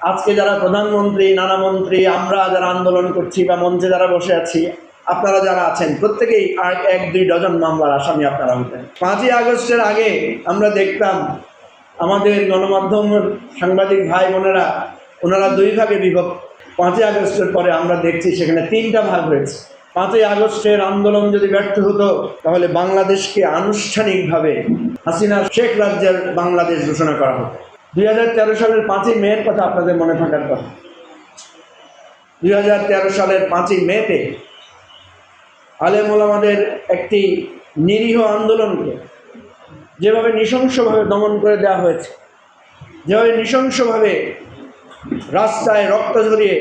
আজকে যারা প্রধানমন্ত্রী, নানা মন্ত্রী, আমরা যারা আন্দোলন করছি বা মঞ্চে যারা বসে আছি, আপনারা যারা আছেন প্রত্যেকেই আর 1-2 ডজন মামলার আসামি আপনারা হতেন। 5ই আগস্টের আগে আমরা দেখতাম আমাদের গণমাধ্যমের সাংবাদিক ভাই বোনেরা ওনারা 2 ভাগে বিভক্ত। 5ই আগস্টের পরে আমরা দেখছি সেখানে 3টা ভাগ হয়েছে। 5ই আগস্টের আন্দোলন যদি ব্যর্থ হতো তাহলে বাংলাদেশকে আনুষ্ঠানিকভাবে হাসিনার শেখ রাজ্যের বাংলাদেশ ঘোষণা করা হতো। 2013 সালের 5ই মের কথা আপনাদের মনে থাকার কথা। 2013 সালের 5ই মেতে আলেম ওলামাদের একটি নিরীহ আন্দোলনকে যেভাবে নৃশংসভাবে দমন করে দেওয়া হয়েছে, যেভাবে নৃশংসভাবে রাস্তায় রক্ত ঝরিয়ে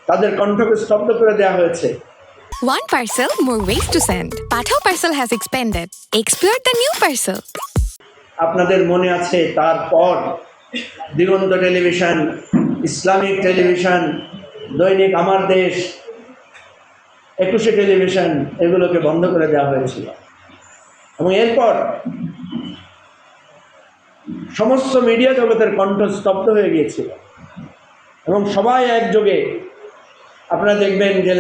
তাদের কণ্ঠকে স্তব্ধ করে দেওয়া হয়েছে। One parcel, more ways to send. Pathao parcel has expanded. Explore the new parcel. আপনাদের মনে আছে তারপর দিগন্ত টেলিভিশন, ইসলামিক টেলিভিশন, দৈনিক আমার দেশ, 21 টেলিভিশন এগুলোকে বন্ধ করে দেওয়া হয়েছিল এবং এরপর সমস্ত মিডিয়া জগতের কণ্ঠ স্তব্ধ হয়ে গিয়েছিল এবং সবাই একযোগে আপনারা দেখবেন যে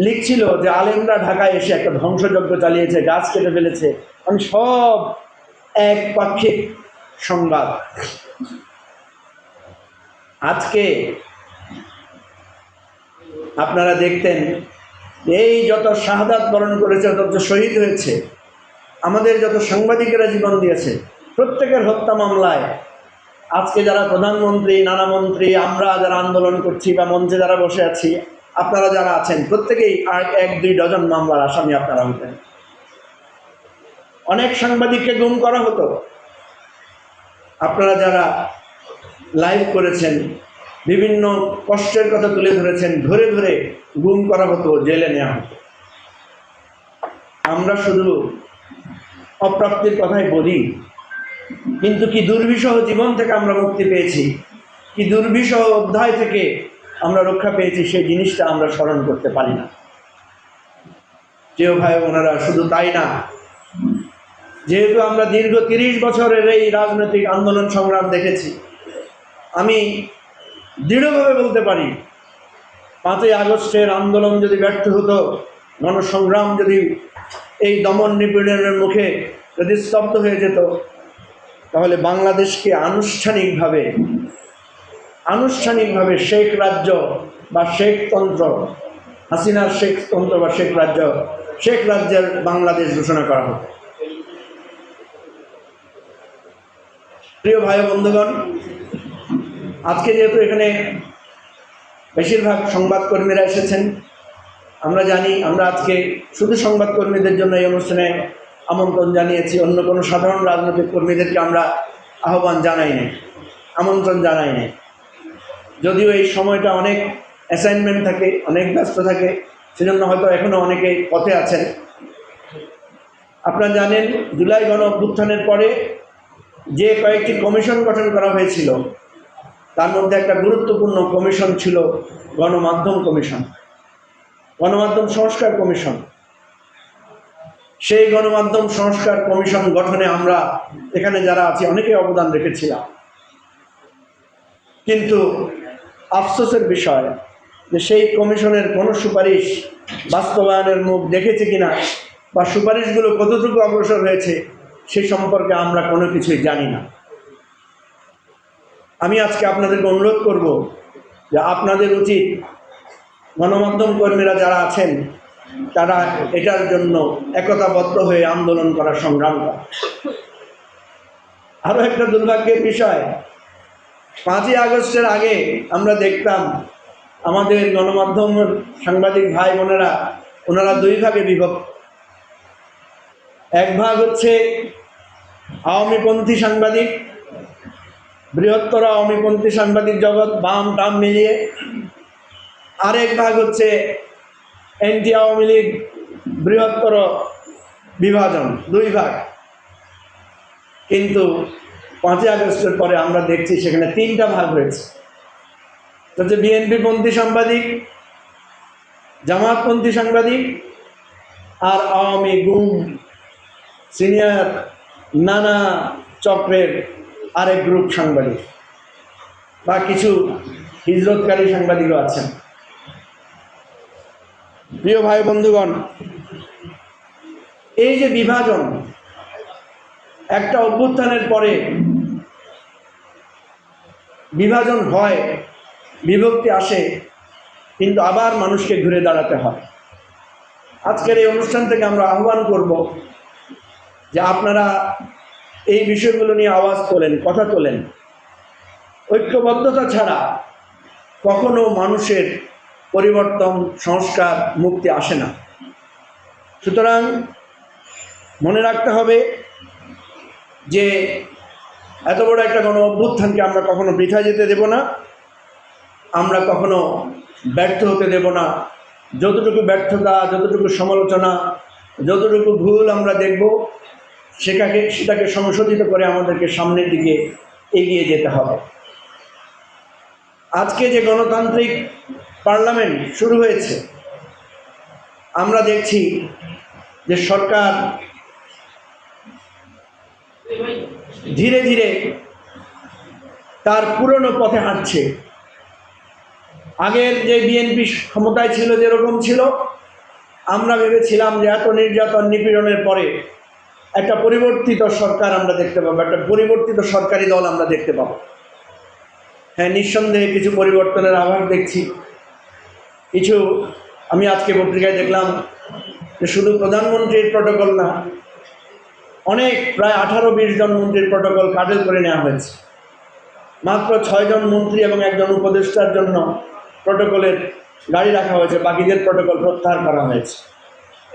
লিখছিল যে আলেমরা ঢাকায় এসে একটা ধ্বংসযজ্ঞ চালিয়েছে, গাছ কেটে ফেলেছে, মানে সব একপাক্ষিক সংবাদ। আজকে আপনারা দেখতেন এই যত শাহাদাত বরণ করেছে, যত শহীদ হয়েছে, আমাদের যত সাংবাদিকেরা জীবন দিয়েছে, প্রত্যেকের হত্যা মামলায় আজকে যারা প্রধানমন্ত্রী, নানা মন্ত্রী, আমরা যারা আন্দোলন করছি বা মঞ্চে যারা বসে আছি, আপনারা যারা আছেন প্রত্যেকেই আর 1-2 ডজন মামলার আসামি আপনারা হতেন। অনেক সাংবাদিককে গুম করা হতো। আপনারা যারা লাইভ করেছেন, বিভিন্ন কষ্টের কথা তুলে ধরেছেন, ধরে ধরে গুম করা হতো, জেলে নেওয়া হতো। আমরা শুধু অপ্রাপ্তির কথাই বলি, কিন্তু কি দুর্বিষহ জীবন থেকে আমরা মুক্তি পেয়েছি, কি দুর্বিষহ অধ্যায় থেকে আমরা রক্ষা পেয়েছি, সেই জিনিসটা আমরা স্মরণ করতে পারি না। প্রিয় ভাই বোনেরা, শুধু তাই না, যেহেতু আমরা দীর্ঘ 30 বছরের এই রাজনৈতিক আন্দোলন সংগ্রাম দেখেছি, আমি দৃঢ়ভাবে বলতে পারি 5ই আগস্টের আন্দোলন যদি ব্যর্থ হতো, গণসংগ্রাম যদি এই দমন নিপীড়নের মুখে যদি স্তব্ধ হয়ে যেত, তাহলে বাংলাদেশকে আনুষ্ঠানিকভাবে শেখ রাজ্য বা শেখতন্ত্র, হাসিনার শেখতন্ত্র বা শেখ রাজ্যের বাংলাদেশ ঘোষণা করা হতো। প্রিয় ভাই বন্ধুগণ, আজকে যেহেতু এখানে বেশিরভাগ সংবাদকর্মীরা এসেছেন, আমরা জানি আমরা আজকে শুধু সংবাদকর্মীদের জন্য এই অনুষ্ঠানে আমন্ত্রণ জানিয়েছি, অন্য কোনো সাধারণ রাজনৈতিক কর্মীদেরকে আমরা আহ্বান জানাই নাই, আমন্ত্রণ জানাই নাই। যদিও এই সময়টা অনেক অ্যাসাইনমেন্ট থাকে, অনেক ব্যস্ত থাকে, সেজন্য হয়তো এখনও অনেকে পথে আছেন। আপনারা জানেন জুলাই গণ অভ্যুত্থানের পরে যে কয়েকটি কমিশন গঠন করা হয়েছিল, তার মধ্যে একটা গুরুত্বপূর্ণ কমিশন ছিল গণমাধ্যম কমিশন, গণমাধ্যম সংস্কার কমিশন। সেই গণমাধ্যম সংস্কার কমিশন গঠনে আমরা এখানে যারা আছি অনেকেই অবদান রেখেছিলাম, কিন্তু আফসোসের বিষয় যে সেই কমিশনের কোনো সুপারিশ বাস্তবায়নের মুখ দেখেছে কিনা বা সুপারিশগুলো কতটুকু অগ্রসর হয়েছে সে সম্পর্কে আমরা কোনো কিছুই জানি না। আমি আজকে আপনাদেরকে অনুরোধ করব যে আপনাদের উচিত গণমাধ্যম কর্মীরা যারা আছেন তারা এটার জন্য একতাবদ্ধ হয়ে আন্দোলন করা, সংগ্রাম করা। আরও একটা দুর্ভাগ্যের বিষয়, 5ই আগস্টের আগে আমরা দেখতাম আমাদের গণমাধ্যমের সাংবাদিক ভাই বোনেরা ওনারা 2 ভাগে বিভক্ত। এক ভাগ হচ্ছে আওয়ামীপন্থী সাংবাদিক, বৃহত্তর আওয়ামীপন্থী সাংবাদিক জগৎ, বাম টাম মিলিয়ে। আরেক ভাগ হচ্ছে এন্টি আওয়ামী লীগ, বৃহত্তর বিভাজন, 2 ভাগ। কিন্তু 5ই আগস্টের পরে আমরা দেখছি সেখানে 3টা ভাগ হয়েছে। হচ্ছে বিএনপিপন্থী সাংবাদিক, জামাতপন্থী সাংবাদিক, আর আওয়ামী গুম সিনিয়র নানা চক্রের আরেক গ্রুপ সাংবাদিক। বা কিছু হিজরতকারী সাংবাদিকও আছেন। প্রিয় ভাই বন্ধুগণ, এই যে বিভাজন, একটা অভ্যুত্থানের পরে বিভাজন হয়, বিভক্তি আসে, কিন্তু আবার মানুষকে ঘুরে দাঁড়াতে হয়। আজকের এই অনুষ্ঠান থেকে আমরা আহ্বান করব যে আপনারা এই বিষয়গুলো নিয়ে আওয়াজ তোলেন, কথা তোলেন। ঐক্যবদ্ধতা ছাড়া কখনো মানুষের পরিবর্তন, সংস্কার, মুক্তি আসে না। সুতরাং মনে রাখতে হবে যে এত বড় একটা গণ অভ্যুত্থানকে আমরা কখনো বৃথা যেতে দেব না, আমরা কখনো ব্যর্থ হতে দেব না। যতটুকু ব্যর্থতা, যতটুকু সমালোচনা, যতটুকু ভুল আমরা দেখব, সেটাকে সংশোধিত করে আমাদেরকে সামনের দিকে এগিয়ে যেতে হবে। আজকে যে গণতান্ত্রিক পার্লামেন্ট শুরু হয়েছে, আমরা দেখছি যে সরকার ধীরে ধীরে তার পুরনো পথে হাঁটছে। আগের যে বিএনপি ক্ষমতায় ছিল, যেরকম ছিল, আমরা ভেবেছিলাম যে এত নির্যাতন, নিপীড়নের পরে একটা পরিবর্তিত সরকার আমরা দেখতে পাবো, একটা পরিবর্তিত সরকারি দল আমরা দেখতে পাবো। হ্যাঁ, নিঃসন্দেহে কিছু পরিবর্তনের আভাস দেখছি। কিছু আমি আজকে পত্রিকায় দেখলাম যে শুধু প্রধানমন্ত্রীর প্রটোকল না, অনেক প্রায় 18-20 জন মন্ত্রীর প্রটোকল কাটেল করে নেওয়া হয়েছে। মাত্র 6 জন মন্ত্রী এবং একজন উপদেষ্টার জন্য প্রটোকলের গাড়ি রাখা হয়েছে, বাকিদের প্রটোকল প্রত্যাহার করা হয়েছে।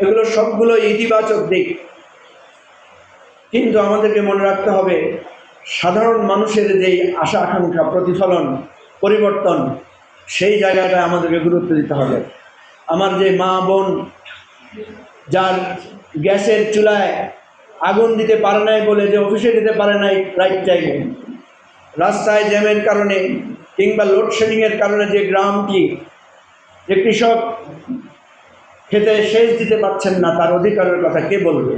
এগুলো সবগুলো ইতিবাচক দিক, কিন্তু আমাদেরকে মনে রাখতে হবে সাধারণ মানুষের যেই আশা আকাঙ্ক্ষা, প্রতিফলন, পরিবর্তন, সেই জায়গাটায় আমাদেরকে গুরুত্ব দিতে হবে। আমার যে মা বোন যার গ্যাসের চুলায় আগুন দিতে পারে নাই বলে, যে অফিসে দিতে পারে নাই রাইট টাইমে, রাস্তায় জ্যামের কারণে কিংবা লোডশেডিংয়ের কারণে যে গ্রামটি, যে কৃষক খেতে সেচ দিতে পারছেন না, তার অধিকারের কথা কে বলবে?